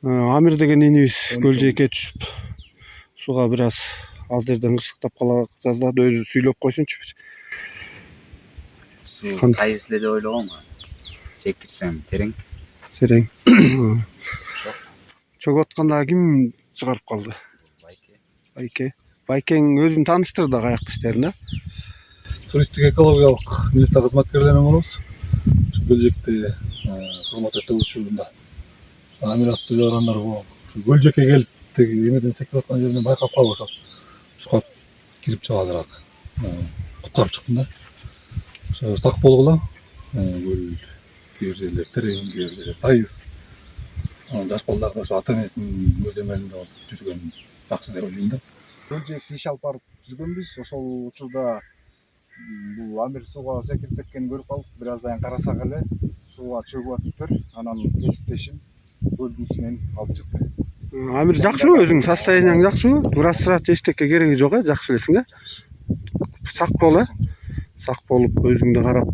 Амир деген инибиз көлжейке түшүп сууга бир аз жерден кырсыктап кала жаздады. Өзү сүйлөп койсунчу бир. Суу тайыз эле деп ойлогонго. Секирсең терең. Терең. Чөгүп атканда ким чыгарып калды? Байкең өзүн тааныштыр да каякта иштерин, Туристтик экологиялык милиция кызматкерлеринен болобуз. Көлжекте кызмат өтөп учурунда Амир аттуу жарандар ушу Көлжекке келип тиги эмеден секирип аткан жеринен байкап калып ошол ушуга кирип чыга азыраак куткарып чыктым да. Ошо сак болгула. Көл кээ бир жерлер терең, кээ бир жерлер тайыз. Жаш балдар да ошо ата энесинин көз эмелинде болуп жүргөн жакшы деп ойлойм да. Көлжекке иш алып барып жүргөнбүз. Ошол учурда бул Амир сууга секирип кеткенин көрүп калдык. Бир аздан карасак эле сууга чөгүп атыптыр. Анан кесиптешим көлдүн ичинен алып чыкты. Амир жакшыбы, өзүң состоянияң жакшыбы? Врачка эчтеке кереги жок, жакшы элесиң, сак бол, сак болуп өзүңдү карап.